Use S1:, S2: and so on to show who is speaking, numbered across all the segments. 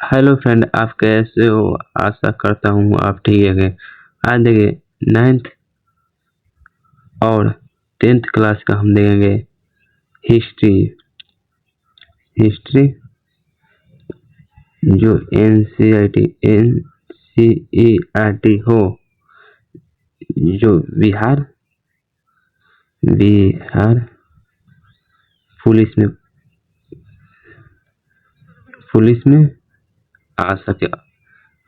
S1: Hello friend, आप कैसे हो? आशा करता हूँ आप ठीक है। आज देखिए, 9th और 10th क्लास का हम देखेंगे हिस्ट्री। हिस्ट्री जो NCERT हो, जो बिहार बिहार पुलिस में आ सके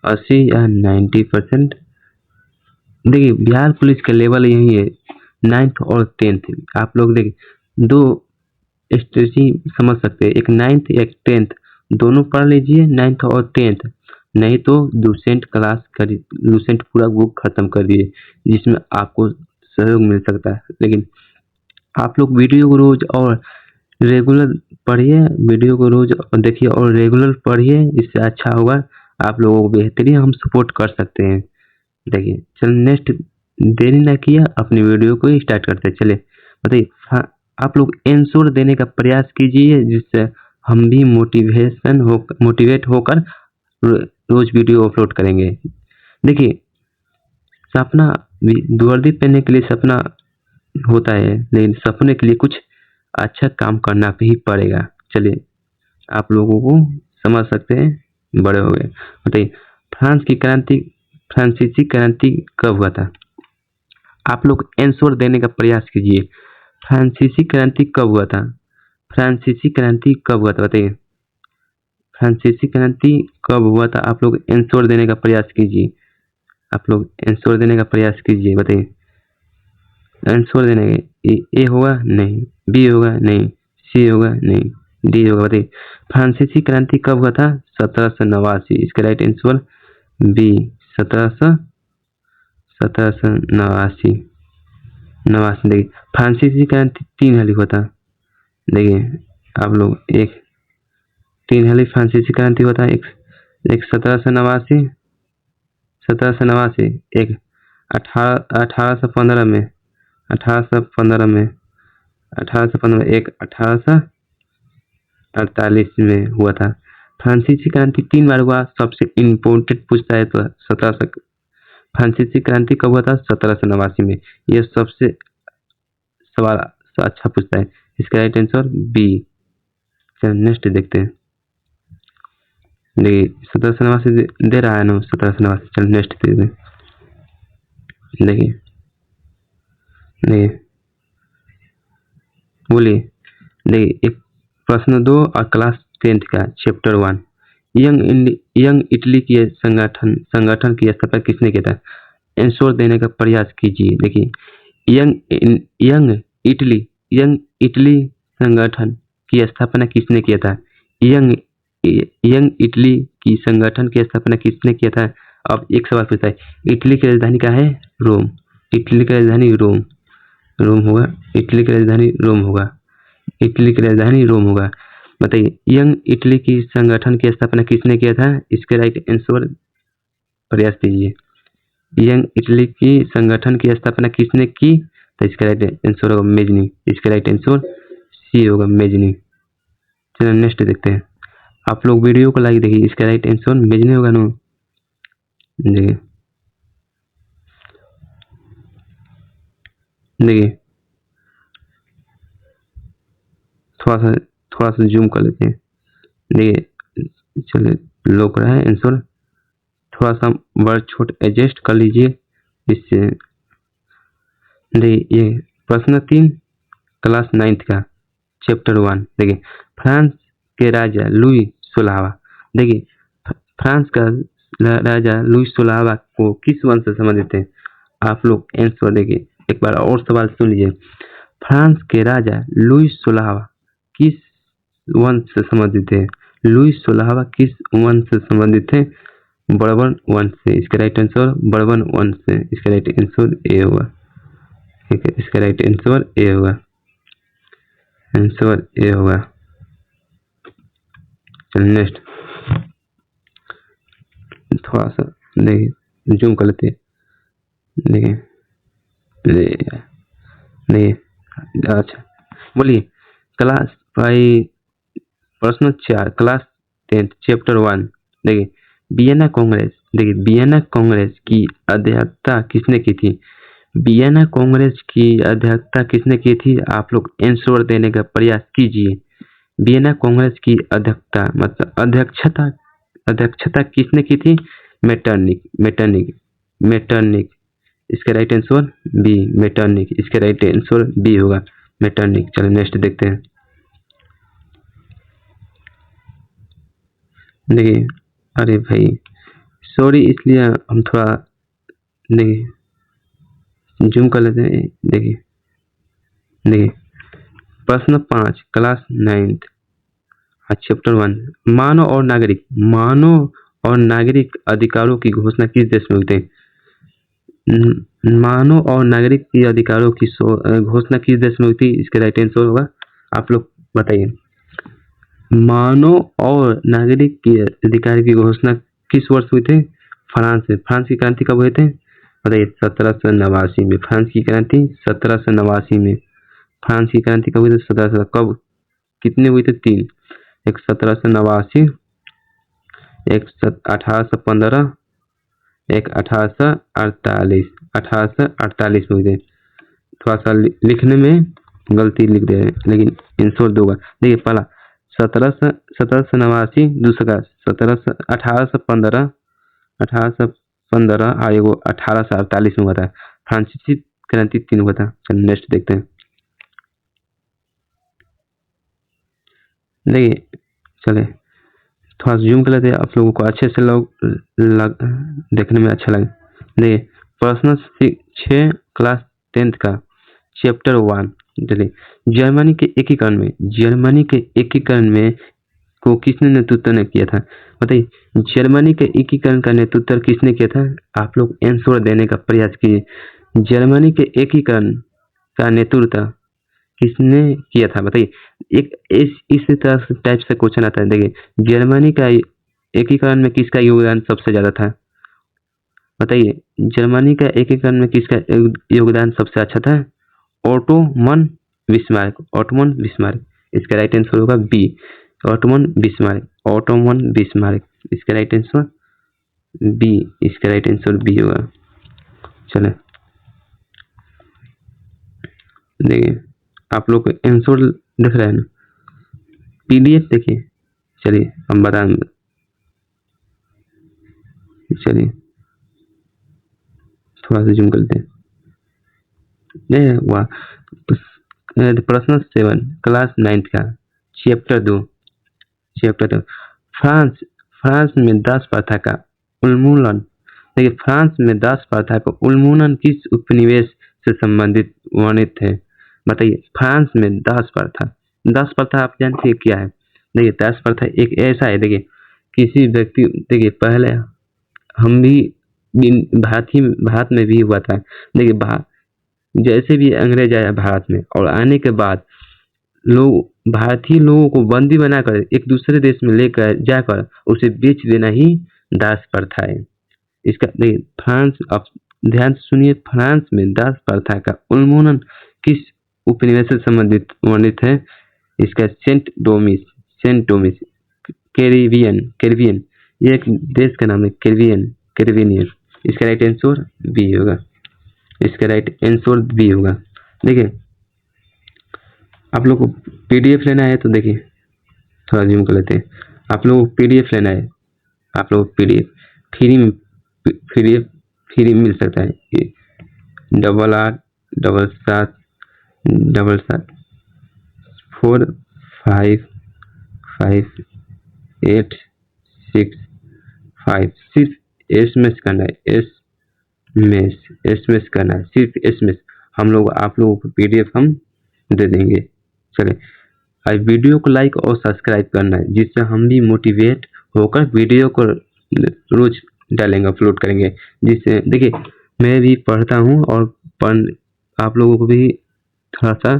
S1: 80 या 90%। देखिए, बिहार पुलिस का लेवल यही है, 9th और 10th। आप लोग देखिए, दो स्ट्रेटजी समझ सकते हैं, एक 9th एक 10th, दोनों पढ़ लीजिए 9th और 10th। नहीं तो लूसेंट क्लास कर, लूसेंट पूरा बुक खत्म कर दिए, जिसमें आपको सहयोग मिल सकता है। लेकिन आप लोग वीडियो को रोज और रेगुलर पढ़िए, वीडियो को रोज देखिए और रेगुलर पढ़िए, इससे अच्छा होगा। आप लोगों को बेहतरीन हम सपोर्ट कर सकते हैं। देखिए, चल नेक्स्ट, देरी ना किया, अपनी वीडियो को स्टार्ट करते हैं। चलिए बताइए, हाँ, आप लोग आंसर देने का प्रयास कीजिए, जिससे हम भी मोटिवेट होकर रोज वीडियो अपलोड करेंगे। देखिए, सपना वर्दी पहनने के लिए सपना होता है, लेकिन सपने के लिए कुछ अच्छा काम करना ही पड़ेगा। चलिए, आप लोगों को समझ सकते हैं, बड़े हो गए। बताइए, फ्रांसीसी क्रांति कब हुआ था? आप लोग आंसर देने का प्रयास कीजिए। फ्रांसीसी क्रांति कब हुआ था? फ्रांसीसी क्रांति कब हुआ था बताइए। फ्रांसीसी क्रांति कब हुआ था? आप लोग आंसर देने का प्रयास कीजिए। आप लोग आंसर देने का प्रयास कीजिए, बताइए। आंसर देने ए होगा नहीं, बी होगा नहीं, सी होगा नहीं, डी होगा। बताइए, फ्रांसीसी क्रांति कब हुआ था? 1789। इसका राइट आंसर बी, 1789। देखिए, फ्रांसीसी क्रांति 3 हाली हुआ था। देखिए, आप लोग एक 3 हाली फ्रांसीसी क्रांति हुआ था। एक 1789, एक 1815 में, 1815 एक 1848 में हुआ था। फ्रांसीसी क्रांति 3 बार हुआ। सबसे इम्पोर्टेंट पूछता है तो 17 फ्रांसीसी क्रांति कब हुआ था? 1789 में। यह सबसे सवाल अच्छा पूछता है। इसका राइट आंसर बी। चलिए नेक्स्ट देखते हैं। देखिए, 1789 दे रहा है ना, 1789। चल नेक्स्ट देखते हैं। देखिए बोलिए। देखिए, एक प्रश्न 2 और क्लास 10th का चैप्टर 1। यंग इटली की संगठन की स्थापना किसने किया था? आंसर देने का प्रयास कीजिए। देखिए, यंग इटली संगठन की स्थापना किसने किया था? यंग इटली की संगठन की स्थापना किसने किया था? अब एक सवाल पूछता है, इटली की राजधानी क्या है? रोम। इटली की राजधानी रोम होगा। इटली की राजधानी रोम होगा। इटली की राजधानी रोम होगा। बताइए, यंग इटली की संगठन की स्थापना किसने किया था? इसके राइट आंसर प्रयास कीजिए। यंग इटली की संगठन की स्थापना किसने की? तो इसका राइट आंसर होगा मेजनी। इसका राइट आंसर सी होगा, मेजनी। चलिए नेक्स्ट देखते हैं। आप लोग वीडियो को लाइक देखिए, इसका राइट आंसर मेजनी होगा ना। देखिए थोड़ा सा जूम कर लेते हैं। देखिए, चलिए लोक रहा है आंसर, थोड़ा सा वर्ड छोट एडजस्ट कर लीजिए इससे। देखिए, ये प्रश्न 3 क्लास 9th का चैप्टर 1। देखिए, फ्रांस के राजा लुई 16वां। देखिए, फ्रांस का राजा लुई 16वां को किस वंश से संबंधित है? आप लोग आंसर देखिए, एक बार और सवाल सुन लीजिए। फ्रांस के राजा लुई 16वां किस वंश से संबंधित है? लुई 16वां किस वंश से संबंधित है? बर्बन वंश से। इसका राइट आंसर बर्बन वंश से। इसका राइट आंसर ए होगा। ठीक है, इसका राइट आंसर ए होगा। आंसर ए होगा। चलिए नेक्स्ट, थोड़ा सा देखिए जूम कर लेते हैं। देखिए अच्छा बोलिए। क्लास भाई, प्रश्न 4 क्लास 10th चैप्टर 1। देखिए वियना कांग्रेस, देखिए वियना कांग्रेस की अध्यक्षता किसने की थी? वियना कांग्रेस की अध्यक्षता किसने की थी? आप लोग आंसर देने का प्रयास कीजिए। वियना कांग्रेस की अध्यक्षता मतलब अध्यक्षता किसने की थी? Metternich, Metternich, Metternich. इसका राइट आंसर बी, मेटरनिक। इसका राइट आंसर बी होगा, मेटरनिक। चलो नेक्स्ट देखते हैं। देखिए अरे भाई सॉरी, इसलिए हम थोड़ा देखिए जूम कर लेते हैं। देखिए देखिए प्रश्न 5 क्लास 9th चैप्टर 1 मानव और नागरिक अधिकारों की घोषणा किस देश में हुई थी? मानव और नागरिक के अधिकारों की घोषणा किस देश में हुई थी? इसका राइट आंसर होगा, आप लोग बताइए। मानव और नागरिक के अधिकार की घोषणा किस वर्ष हुई थी? फ्रांस में। फ्रांस की क्रांति कब हुए थे? बताइए 1789 में। फ्रांस की क्रांति 1789 में। फ्रांस की क्रांति कब हुई थी? 1700 कब? कितने हुए थे? 3। एक 1789, एक 1815, एक 1848। 1848 में हुई थी। थोड़ा सा लिखने में गलती लिख दे रहे हैं, लेकिन आंसर दो होगा। देखिए पहला 1789, दूसरा 1815 और एगो 1848 में हुआ था। फ्रांसीसी क्रांति 3 हुआ था। चलिए नेक्स्ट देखते हैं। देखिए चले थोड़ा जूम कर लेते हैं, आप लोगों को अच्छे से देखने में अच्छा लगे। देखिए प्रश्न 6 क्लास 10th का चैप्टर 1। चलिए जर्मनी के एकीकरण में को किसने नेतृत्व किया था? बताइए जर्मनी के एकीकरण का नेतृत्व किसने किया था? आप लोग आंसर देने का प्रयास कीजिए। जर्मनी के एकीकरण का नेतृत्व किसने किया था? बताइए। एक इस तरह से टाइप से क्वेश्चन आता है। देखिए जर्मनी का एकीकरण में किसका योगदान सबसे ज्यादा था? बताइए जर्मनी का एकीकरण में किसका योगदान सबसे अच्छा था? Otto von Bismarck, Otto von Bismarck. इसका राइट आंसर होगा B, Otto von Bismarck, Otto von Bismarck. इसका राइट आंसर बी, इसका राइट आंसर बी होगा। चले देखिए आप लोग आंसर देख रहे हैं ना, पीडीएफ देखिए। चलिए हम बता, चलिए थोड़ा सा जूम करते हैं। नहीं वाह, प्रश्न 7 क्लास 9th का चैप्टर 2। फ्रांस में दास प्रथा का उन्मूलन। देखिए फ्रांस में दास प्रथा का उन्मूलन किस उपनिवेश से संबंधित वर्णित है? बताइए फ्रांस में दास प्रथा आप जानते हैं क्या है? देखिए दास प्रथा एक ऐसा है, देखिए किसी व्यक्ति, देखिए पहले हम भी भारत में भी हुआ था। देखिए जैसे भी अंग्रेज आया भारत में और आने के बाद लोग भारतीय लोगों को बंदी बनाकर एक दूसरे देश में लेकर जाकर उसे बेच देना ही दास प्रथा है। इसका देखिए फ्रांस, आप ध्यान से सुनिए, फ्रांस में दास प्रथा का उन्मूलन किस उपनिवेश से संबंधित वर्णित है? इसका सेंट डोमिस कैरिबियन, ये एक देश का नाम है, कैरिबियन। इसका राइट आंसर बी होगा, इसका राइट आंसर बी होगा। देखिए आप लोग को पीडीएफ लेना है तो देखिए थोड़ा जूम कर लेते हैं। आप लोग को पीडीएफ लेना है, आप लोग पीडीएफ फ्री मिल सकता है। 8877455865 सिर्फ एसएमएस करना है, एसएमएस करना है, सिर्फ एसएमएस। हम लोग आप लोगों को पीडीएफ हम दे देंगे। चले आज वीडियो को लाइक और सब्सक्राइब करना है, जिससे हम भी मोटिवेट होकर वीडियो को रोज डालेंगे, अपलोड करेंगे। जिससे देखिए मैं भी पढ़ता हूँ और आप लोगों को भी थोड़ा सा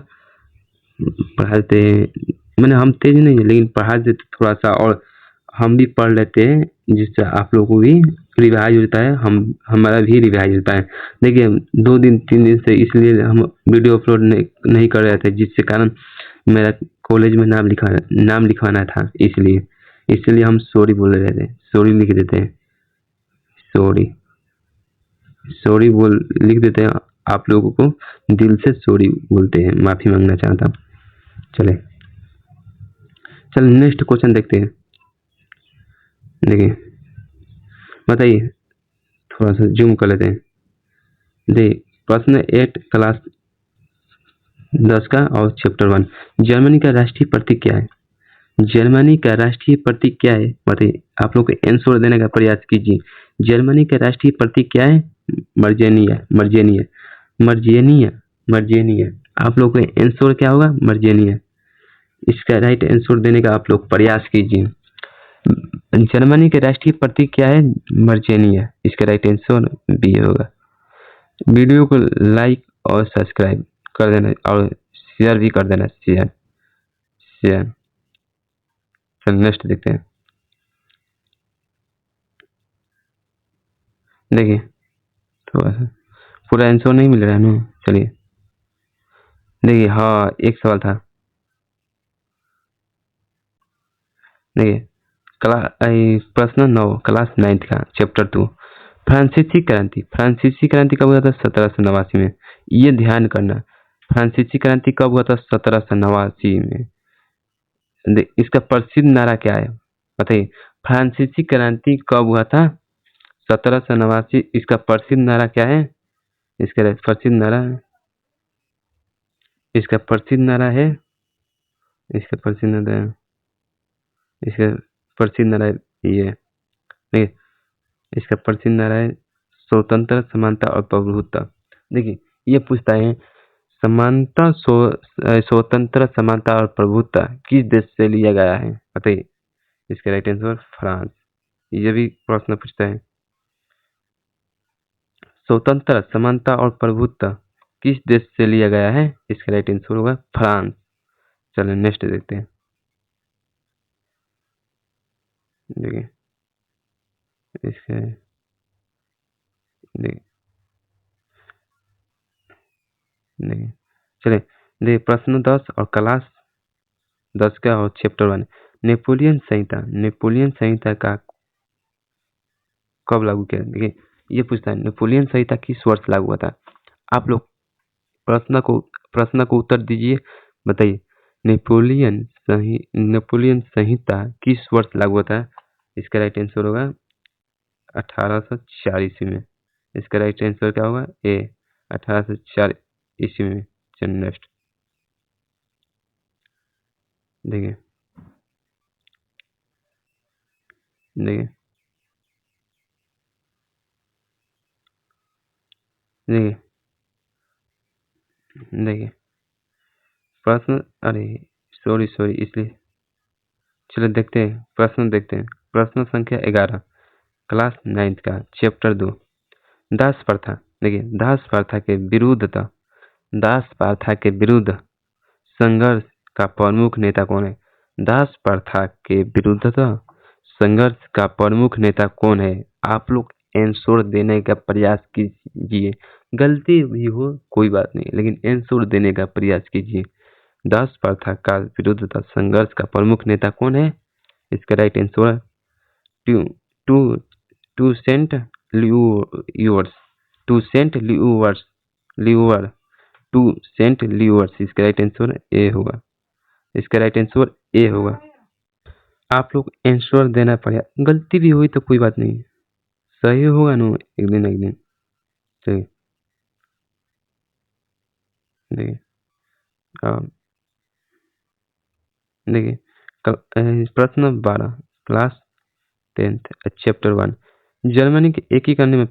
S1: पढ़ाते हैं। मैंने हम तेज नहीं है लेकिन पढ़ा देते थोड़ा सा, और हम भी पढ़ लेते हैं, जिससे आप लोगों को भी रिवाइज होता है, हमारा भी रिवाइज होता है। देखिए 2 दिन 3 दिन से इसलिए हम वीडियो अपलोड नहीं कर रहे थे, जिससे कारण मेरा कॉलेज में नाम लिखवाना था, इसलिए इसलिए हम सॉरी बोल रहे थे, सॉरी लिख देते हैं, सॉरी, सॉरी बोल लिख देते हैं। आप लोगों को दिल से सॉरी बोलते हैं, माफी मांगना चाहता हूँ। चल नेक्स्ट क्वेश्चन देखते हैं। देखिए बताइए, थोड़ा सा जूम कर लेते हैं। देखिए प्रश्न 8 क्लास 10 का और चैप्टर 1, जर्मनी का राष्ट्रीय प्रतीक क्या है? जर्मनी का राष्ट्रीय प्रतीक क्या है बताइए। आप लोग आंसर देने का प्रयास कीजिए। जर्मनी का राष्ट्रीय प्रतीक क्या है? मर्जेनिया, मर्जेनिया, मर्जेनिया, मर्जेनिया। आप लोग का आंसर क्या होगा? मर्जेनिया। इसका राइट आंसर देने का आप लोग प्रयास कीजिए। जर्मनी के राष्ट्रीय प्रतीक क्या है? मर्जेनिया। इसका राइट आंसर बी होगा। वीडियो को लाइक और सब्सक्राइब कर देना और शेयर भी कर देना, शेयर शेयर। चल नेक्स्ट देखते हैं। देखिए थोड़ा सा पूरा आंसर नहीं मिल रहा है ना, चलिए देखिए। हाँ एक सवाल था, देखिए प्रश्न 9 क्लास 9 का चैप्टर 2, फ्रांसीसी क्रांति। फ्रांसीसी क्रांति कब हुआ था? 1789 में। ये ध्यान करना, फ्रांसीसी क्रांति कब हुआ था? 1789 में। इसका प्रसिद्ध नारा क्या है बताइए? फ्रांसीसी क्रांति कब हुआ था? 1789। इसका प्रसिद्ध नारा क्या है? इसका प्रसिद्ध नारा, इसका प्रसिद्ध नारा है, इसका प्रसिद्ध नारा, इसका प्रसिद्ध नारा ये नहीं, इसका प्रसिद्ध नारा है स्वतंत्र, समानता और प्रभुत्व। देखिए ये पूछता है समानता, स्वतंत्र, समानता और प्रभुत्व किस देश से लिया गया है बताइए। इसका राइट आंसर फ्रांस। ये भी प्रश्न पूछता है स्वतंत्र, समानता और प्रभुत्व किस देश से लिया गया है? इसका राइट आंसर होगा फ्रांस। चलिए नेक्स्ट देखते हैं। देखिए इसके देखिए देखिए चलिए देखिए प्रश्न 10 और क्लास 10 का और चैप्टर 1, नेपोलियन संहिता। नेपोलियन संहिता का कब लागू किया? देखिए ये पूछता है नेपोलियन संहिता किस वर्ष लागू हुआ था। आप लोग प्रश्न को उत्तर दीजिए, बताइए नेपोलियन संहिता किस वर्ष लागू हुआ था? इसका राइट आंसर होगा 1804 ईस्वी में। इसका राइट आंसर क्या होगा? ए 1804 ईस्वी में। चलिए नेक्स्ट देखिए देखिए देखिए देखिए प्रश्न, अरे सॉरी इसलिए, चलो देखते हैं प्रश्न, देखते हैं प्रश्न संख्या 11 क्लास 9 का चैप्टर 2, दास प्रथा। देखिए दास प्रथा के विरुद्ध, दास प्रथा के विरुद्ध संघर्ष का प्रमुख नेता कौन है? दास प्रथा के विरुद्ध संघर्ष का प्रमुख नेता कौन है? आप लोग आंसर देने का प्रयास कीजिए, गलती भी हो कोई बात नहीं, लेकिन आंसर देने का प्रयास कीजिए। दास प्रथा का विरुद्ध संघर्ष का प्रमुख नेता कौन है? इसका राइट आंसर टू टू टू सेंट ल्यूवर्स, टू सेंट ल्यूवर्स, ल्यूवर, टू सेंट ल्यूवर्स। इसका राइट आंसर ए होगा। इसका राइट आंसर ए होगा। आप लोग आंसर देना पड़ेगा, गलती भी हुई तो कोई बात नहीं, सही होगा ना एक दिन एक दिन। चलिए देखिए देखिए प्रश्न 12 क्लास 10 चैप्टर 1, जर्मनी के एकीकरण में,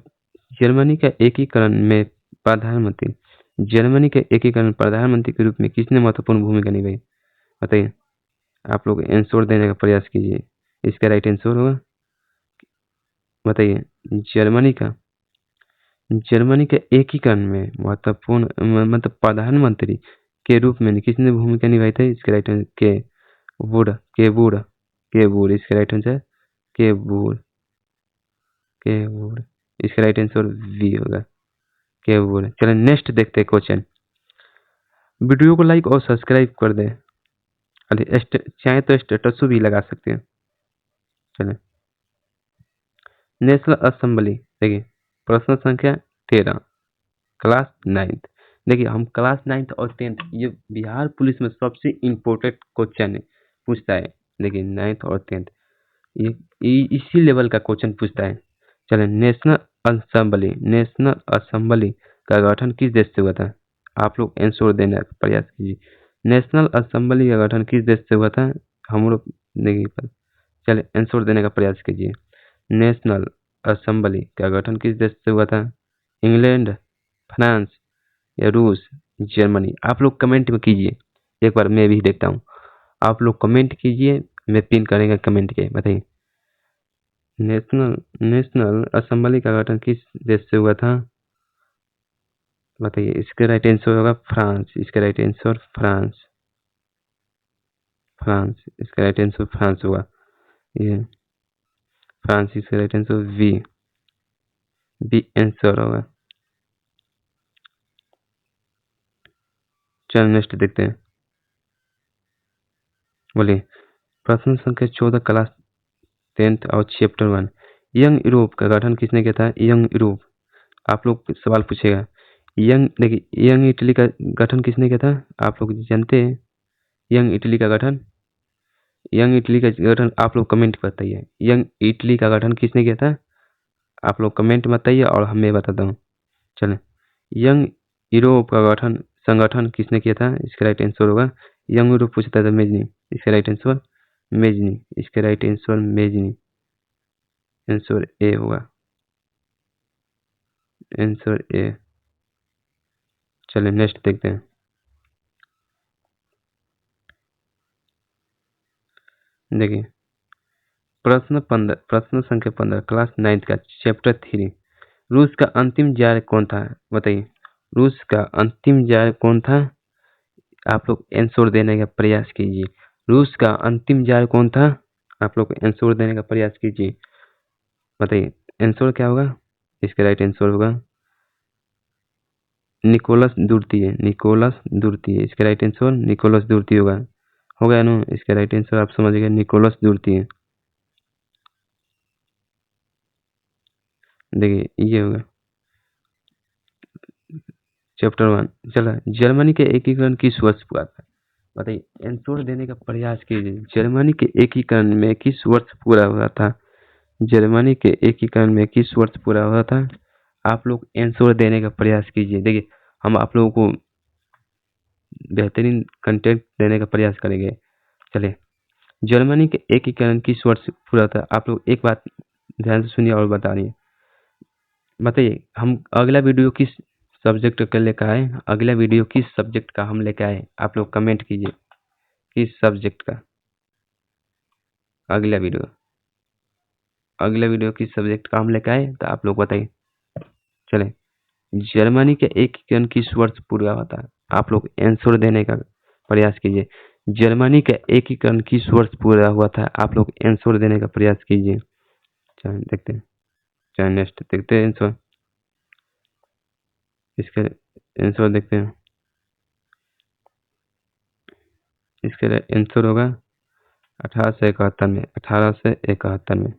S1: जर्मनी का एकीकरण में प्रधानमंत्री, जर्मनी के एकीकरण प्रधानमंत्री के रूप में किसने महत्वपूर्ण भूमिका निभाई बताइए। आप लोग आंसर देने का प्रयास कीजिए। इसका राइट आंसर होगा, बताइए जर्मनी के एकीकरण में महत्वपूर्ण मतलब प्रधानमंत्री के रूप में किसने भूमिका निभाई थी? इसका राइट आंसर के वुड। इसका राइट आंसर के वुड। इसका राइट आंसर बी होगा, के वुड। चलिए नेक्स्ट देखते हैं क्वेश्चन। वीडियो को लाइक और सब्सक्राइब कर दें, चाहे तो स्टेटस भी लगा सकते हैं। चले, नेशनल असेंबली देखिए प्रश्न संख्या 13 क्लास 9th। देखिए हम क्लास 9th और 10th ये बिहार पुलिस में सबसे इम्पोर्टेंट क्वेश्चन पूछता है। देखिए 9th और 10th ये इसी लेवल का क्वेश्चन पूछता है। चले, नेशनल असेंबली का गठन किस देश से हुआ था? आप लोग आंसर देने का प्रयास कीजिए। नेशनल असेंबली का गठन किस देश से हुआ था? हम लोग देखिए, चले आंसर देने का प्रयास कीजिए। नेशनल असेंबली का गठन किस देश से हुआ था? इंग्लैंड, फ्रांस या रूस, जर्मनी? आप लोग कमेंट में कीजिए, एक बार मैं भी देखता हूँ। आप लोग कमेंट कीजिए, मैं पिन करेंगे कमेंट के, बताइए। नेशनल असेंबली का गठन किस देश से हुआ था? बताइए। इसका राइट आंसर होगा फ्रांस। इसका राइट आंसर फ्रांस। इसका राइट आंसर फ्रांस होगा। ये फ्रांस, इसका राइट आंसर बी आंसर होगा। चलो नेक्स्ट देखते हैं। बोलिए, प्रश्न संख्या 14 क्लास 10th और चैप्टर 1 यंग यूरोप का गठन किसने किया था? यंग यूरोप, आप लोग सवाल पूछेगा। देखिए यंग इटली का गठन किसने किया था? आप लोग जानते हैं यंग इटली का गठन? आप लोग कमेंट बताइए। यंग इटली का गठन किसने किया था? आप लोग कमेंट बताइए और हमें बताता हूँ। चलें, यंग यूरोप का संगठन किसने किया था? इसका राइट आंसर होगा यंग यूरोप पूछता था मेजनी। इसका राइट आंसर मेजनी। इसका right answer Mazzini. Answer A होगा, आंसर ए। चलिए नेक्स्ट देखते हैं। देखिए प्रश्न संख्या 15 क्लास 9th का चैप्टर 3 रूस का अंतिम जार कौन था? बताइए, रूस का अंतिम जार कौन था? आप लोग आंसर देने का प्रयास कीजिए। रूस का अंतिम जार कौन था? आप लोग आंसर देने का प्रयास कीजिए, बताइए आंसर क्या होगा? इसका राइट आंसर होगा निकोलस द्वितीय। इसका राइट आंसर निकोलस द्वितीय होगा ना? इसका राइट आंसर आप समझ गए, निकोलस द्वितीय। देखिए ये होगा चैप्टर 1। चला, जर्मनी के एकीकरण किस वर्ष हुआ था? बताइए आंसर देने का प्रयास कीजिए। जर्मनी के एकीकरण में किस वर्ष पूरा हुआ था? जर्मनी के एकीकरण में किस वर्ष पूरा हुआ था? आप लोग आंसर देने का प्रयास कीजिए। देखिए हम आप लोगों को बेहतरीन कंटेंट देने का प्रयास करेंगे। चलिए, जर्मनी के एकीकरण किस वर्ष पूरा था? आप लोग एक बात ध्यान से सुनिए और बता रही बताइए। हम अगला वीडियो किस सब्जेक्ट का लेकर आए? अगला वीडियो किस सब्जेक्ट का हम लेकर आए? आप लोग कमेंट कीजिए किस सब्जेक्ट का अगला वीडियो किस सब्जेक्ट का हम लेकर आए, तो आप लोग बताइए। चले, जर्मनी के एकीकरण किस वर्ष पूरा हुआ था? आप लोग आंसर देने का प्रयास कीजिए। जर्मनी का एकीकरण किस वर्ष पूरा हुआ था? आप लोग आंसर देने का प्रयास कीजिए। चलिए देखते हैं। चलिए नेक्स्ट देखते हैं आंसर। इसके आंसर देखते हैं। इसके आंसर होगा 1871 में। 1871 में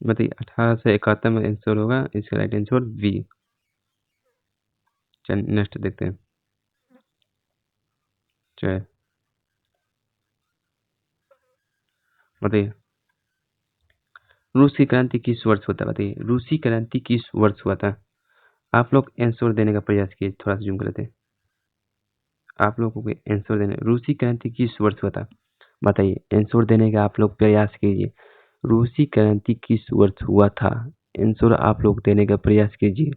S1: बताइए, 1871 में आंसर होगा। इसका राइट आंसर बी। चलिए नेक्स्ट देखते हैं। चलिए बताइए, रूस की क्रांति किस वर्ष हुआ था? बताइए रूसी क्रांति किस वर्ष हुआ था? आप लोग आंसर देने का प्रयास कीजिए। थोड़ा सा जूम कर लेते हैं। आप लोगों को आंसर देने, रूसी क्रांति किस वर्ष हुआ था? बताइए आंसर देने का आप लोग प्रयास कीजिए। रूसी क्रांति किस वर्ष हुआ था? आंसर आप लोग देने का प्रयास कीजिए।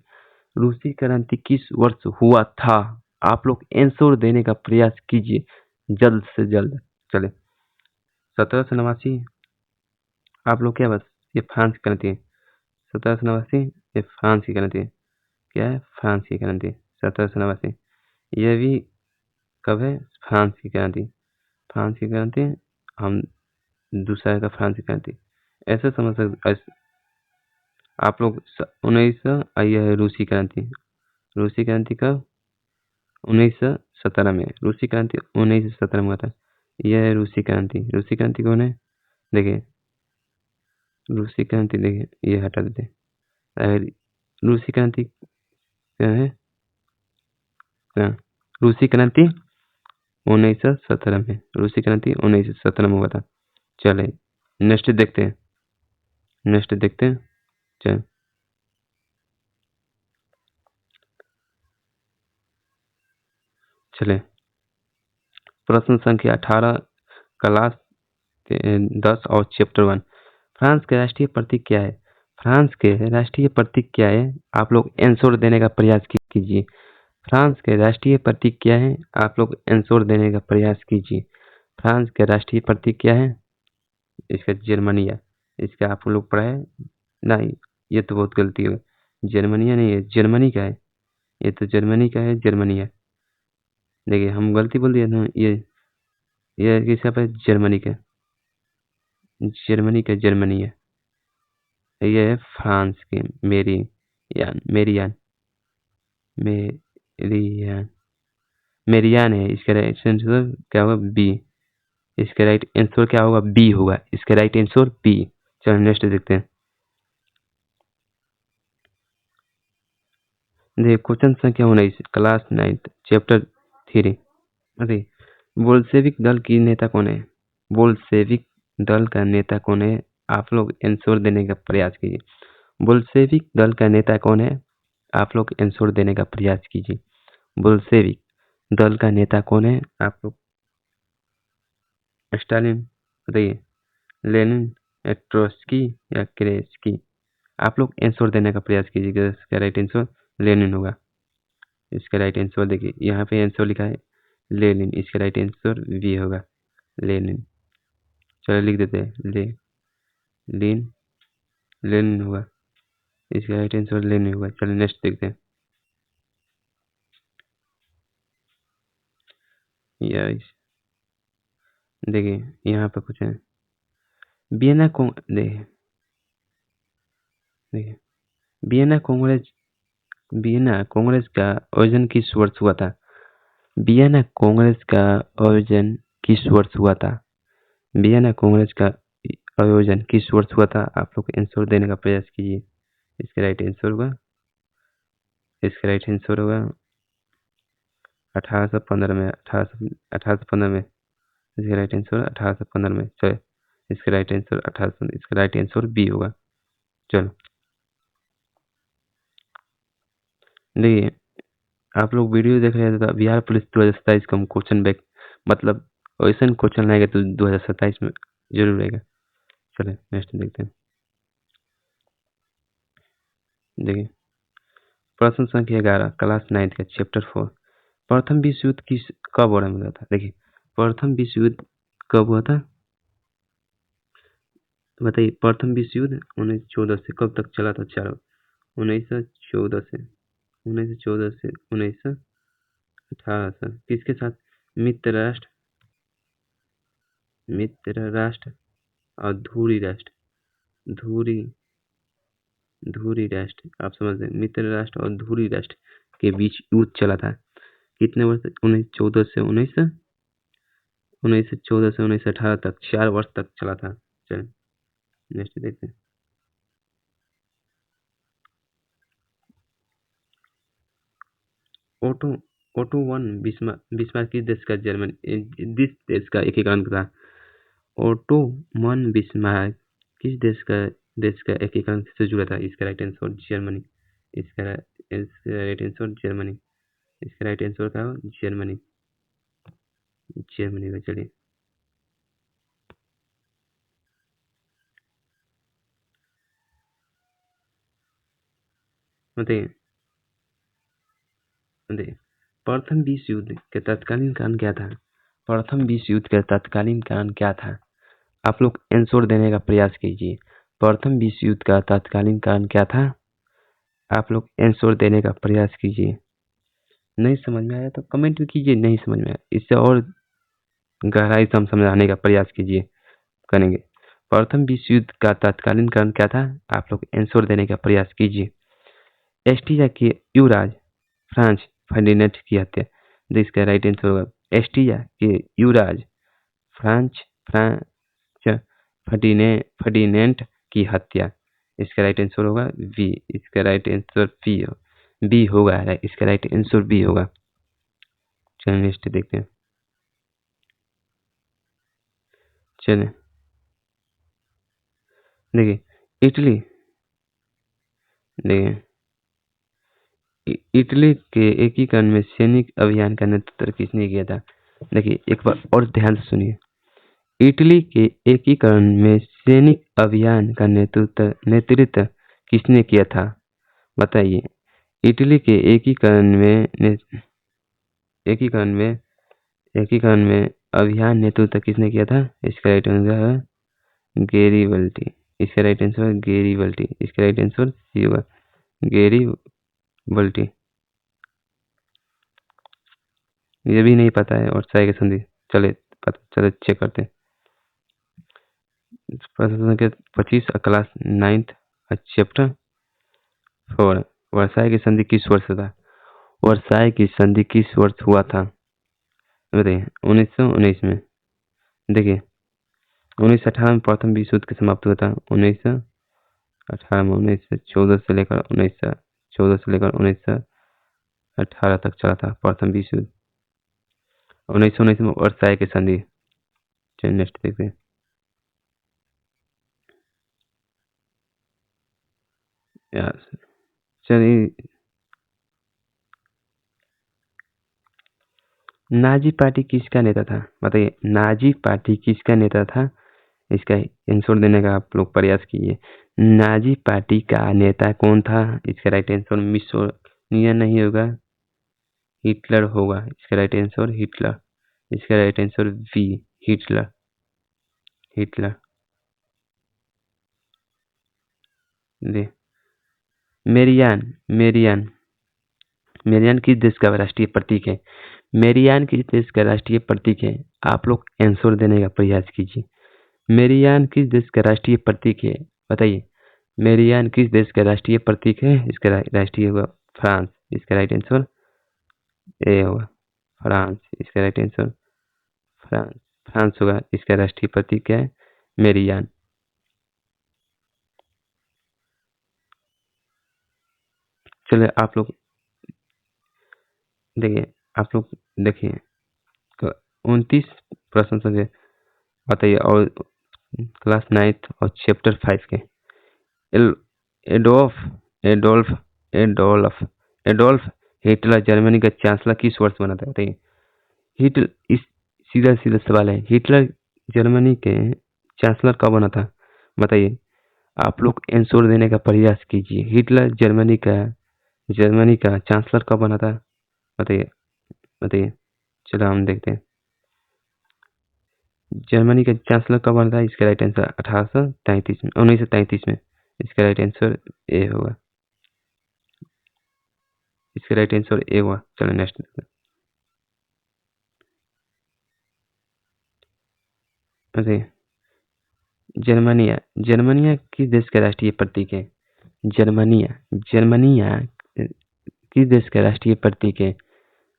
S1: रूसी क्रांति किस वर्ष हुआ था? आप लोग आंसर देने का प्रयास कीजिए जल्द से जल्द। चले, 1789। आप लोग क्या बस ये फ्रांस की क्रांति है। 1789 ये फ्रांस की क्रांति है। क्या है? फ्रांस की क्रांति। 1789 यह भी कब है? फ्रांस की क्रांति। हम दूसरा का फ्रांस की क्रांति ऐसे समझ सकते आप लोग। 1900 यह है रूसी क्रांति। रूसी क्रांति कब? 1917 में। रूसी क्रांति 1917 में हुआ था। यह है रूसी क्रांति। रूसी क्रांति कौन है? देखिए रूसी क्रांति, देखिए ये हटा देते हैं। अगर रूसी क्रांति क्या है, रूसी क्रांति 1917 में, रूसी क्रांति 1917 में हुआ था। चले नेक्स्ट देखते हैं, चल चले प्रश्न संख्या 18 क्लास 10 और चैप्टर 1। फ्रांस के राष्ट्रीय प्रतीक क्या है? फ्रांस के राष्ट्रीय प्रतीक क्या है? आप लोग आंसर देने का प्रयास कीजिए। फ्रांस के राष्ट्रीय प्रतीक क्या है? आप लोग आंसर देने का प्रयास कीजिए। फ्रांस के राष्ट्रीय प्रतीक क्या है? इसका जर्मनिया। इसका आप लोग पढ़ा है? नहीं, ये तो बहुत गलती है। जर्मनिया नहीं है, जर्मनी का है। ये तो जर्मनी का है, जर्मनिया। देखिए हम गलती बोल दिए ना। ये किसका है? जर्मनी का, जर्मनिया। ये है फ्रांस की मेरियान मेरियान है। इसका राइट आंसर क्या होगा? बी। इसका राइट आंसर क्या होगा? बी होगा। इसका राइट आंसर बी। चलो नेक्स्ट देखते हैं। देखिए क्वेश्चन संख्या 19 क्लास 9 चैप्टर 3। अरे बोल्शेविक दल की नेता कौन है? बोल्शेविक दल का नेता कौन है? आप लोग आंसर देने का प्रयास कीजिए। बोल्शेविक दल का नेता कौन है? आप लोग आंसर देने का प्रयास कीजिए। बोल्शेविक दल का नेता कौन है? आप लोग स्टालिन, बताइए, लेनिन, ट्रोट्स्की या केरेस्की? आप लोग आंसर देने का प्रयास कीजिएगा। इसका राइट आंसर लेनिन होगा। इसका राइट आंसर देखिए यहाँ पे आंसर लिखा है लेनिन। इसका राइट आंसर बी होगा, लेनिन। चलो लिख देते हैं लेनिन होगा। इसका राइट आंसर लेनिन होगा। चलो नेक्स्ट देखते हैं। यस देखिए यहाँ पे कुछ है। वियना देखिए वियना कांग्रेस का आयोजन किस वर्ष हुआ था? वियना कांग्रेस का आयोजन किस वर्ष हुआ था? वियना कांग्रेस का आयोजन किस वर्ष हुआ था? आप लोग आंसर देने का प्रयास कीजिए। इसका राइट आंसर होगा 1815 में। 1815 में। इसका राइट आंसर 1815 में। चलो इसका राइट आंसर 1815। इसका राइट आंसर बी होगा। चलो देखिए आप लोग वीडियो देख रहे थे तो बिहार पुलिस 2027 का क्वेश्चन बैक, मतलब वैसे क्वेश्चन आएगा तो 2027 में जरूर आएगा। चले नेक्स्ट देखते हैं। देखिए प्रश्न संख्या 11 क्लास 9 का चैप्टर 4। प्रथम विश्व युद्ध कब और हुआ था? देखिए प्रथम विश्व युद्ध कब हुआ था? बताइए। प्रथम विश्व युद्ध 1914 से कब तक चला था? चारों 1914 से 1918 किसके साथ? मित्र राष्ट्र और धुरी राष्ट्र। आप समझ रहे? मित्र राष्ट्र और धुरी राष्ट्र के बीच युद्ध चला था। कितने वर्ष? 1914 से 1918 तक 4 वर्ष तक चला था। चलिए नेक्स्ट देखते हैं। ओटो वन बिस्मार्क किस देश का एकीकरण था? ओटो वन बिस्मार्क किस देश का एकीकरण से जुड़ा था? इसका राइट आंसर जर्मनी। इसका राइट आंसर जर्मनी। इसका राइट आंसर था जर्मनी का। चलिए बताइए प्रथम विश्व युद्ध के तत्कालीन कारण क्या था? प्रथम विश्व युद्ध का तत्कालीन कारण क्या था? आप लोग आंसर देने का प्रयास कीजिए। प्रथम विश्व युद्ध का तत्कालीन कारण क्या था? आप लोग आंसर देने का प्रयास कीजिए। नहीं समझ में आया तो कमेंट भी कीजिए। नहीं समझ में आया इससे और गहराई से हम समझाने का प्रयास करेंगे। प्रथम विश्व युद्ध का तत्कालीन कारण क्या था? आप लोग आंसर देने का प्रयास कीजिए। एस्ट्रिया के युवराज फ्रांज फर्डिनेंड की हत्या। इसका राइट आंसर होगा एस्ट्रिया के युवराज फ्रांज फर्डिनेंट की हत्या। इसका राइट आंसर होगा बी। इसका राइट आंसर बी होगा। इसका राइट आंसर बी होगा। चलिए नेक्स्ट देखते हैं। चलिए देखिए इटली, देखिए इटली के एकीकरण में सैनिक अभियान का नेतृत्व किसने किया था? देखिए एक बार और ध्यान से सुनिए। इटली के एकीकरण में सैनिक अभियान का नेतृत्व किसने किया था? बताइए। इटली के एकीकरण में अभियान नेतृत्व किसने किया था? इसका राइट आंसर है गैरिबल्डी। इसका राइट आंसर है गैरिबल्डी। इसका राइट आंसर सी होगा गैरिबल्डी। ये भी नहीं पता है और साई की संधि चले चेक करते हैं। प्रश्न संख्या 25 क्लास 9th चैप्टर 4। वर्साई की संधि किस वर्ष था? वर्साई की संधि किस वर्ष हुआ था? बताइए। 1919 में। देखिए 1918 में प्रथम विश्व युद्ध की समाप्ति हुआ था। 1918 में 1914 से लेकर 1918 तक चला था प्रथम विश्व युद्ध। 1919 में वर्साई की संधि। चलिए नेक्स्ट देखते हैं। चलिए नाजी पार्टी किसका नेता था? बताइए। नाजी पार्टी किसका नेता था? इसका आंसर देने का आप लोग प्रयास कीजिए। नाजी पार्टी का नेता कौन था? इसका राइट आंसर मुसोलिनी नहीं होगा, हिटलर होगा। इसका राइट आंसर हिटलर। इसका right answer B Hitler. Hitler. दे मेरियान किस देश का राष्ट्रीय प्रतीक है? मेरियान किस देश का राष्ट्रीय प्रतीक है? आप लोग आंसर देने का प्रयास कीजिए। मेरियान किस देश का राष्ट्रीय प्रतीक है? बताइए। मेरियान किस देश का राष्ट्रीय प्रतीक है? इसका राष्ट्रीय होगा फ्रांस। इसका राइट आंसर ए होगा फ्रांस। इसका राइट आंसर फ्रांस होगा। इसका राष्ट्रीय प्रतीक क्या है? मेरियान। चलिए आप लोग देखिए 29 प्रश्न से बताइए और क्लास 9th और चैप्टर 5 के। एडोल्फ हिटलर जर्मनी का चांसलर किस वर्ष बना था? बताइए। सीधा सवाल है। हिटलर जर्मनी के चांसलर कब बना था? बताइए। आप लोग आंसर देने का प्रयास कीजिए। हिटलर जर्मनी का चांसलर कब बना था? बताइए। चलो हम देखते हैं। जर्मनी का चांसलर कब बना था? इसका राइट आंसर 1933 में। इसका राइट आंसर ए होगा। इसका राइट आंसर ए हुआ। चलो नेक्स्ट। जर्मनिया किस देश का राष्ट्रीय प्रतीक है? जर्मनिया किस देश का राष्ट्रीय प्रतीक है?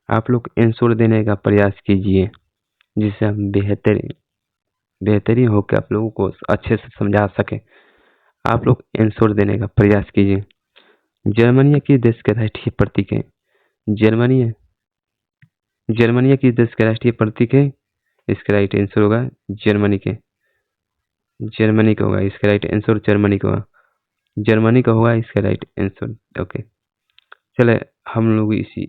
S1: आप लोग आंसर देने का प्रयास कीजिए जिससे हम बेहतरीन होकर आप लोगों को अच्छे से समझा सके। आप लोग आंसर देने का प्रयास कीजिए। जर्मनिया किस देश का राष्ट्रीय प्रतीक है? जर्मनिया किस देश का राष्ट्रीय प्रतीक है? इसका राइट आंसर होगा जर्मनी का होगा। इसका राइट आंसर जर्मनी का होगा। इसका राइट आंसर। ओके चले हम लोग इसी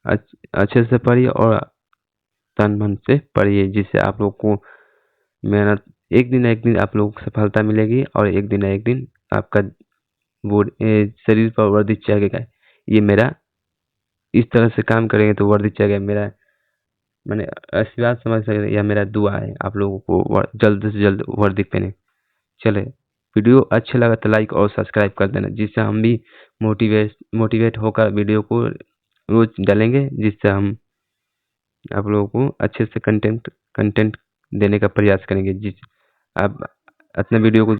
S1: अच्छे से पढ़िए और तन मन से पढ़िए जिससे आप लोग को मेहनत एक दिन आप लोग को सफलता मिलेगी और एक दिन आपका शरीर पर वर्दी चढ़ेगा। ये मेरा इस तरह से काम करेंगे तो वर्दी चढ़ेगा। मेरा मैंने आशीर्वाद समझ सकते या मेरा दुआ है आप लोगों को जल्द से जल्द वर्दी पहने। चले वीडियो अच्छा लगा तो लाइक और सब्सक्राइब कर देना जिससे हम भी मोटिवेट होकर वीडियो को रोज डालेंगे जिससे हम आप लोगों को अच्छे से कंटेंट देने का प्रयास करेंगे। जिस आप अपने वीडियो को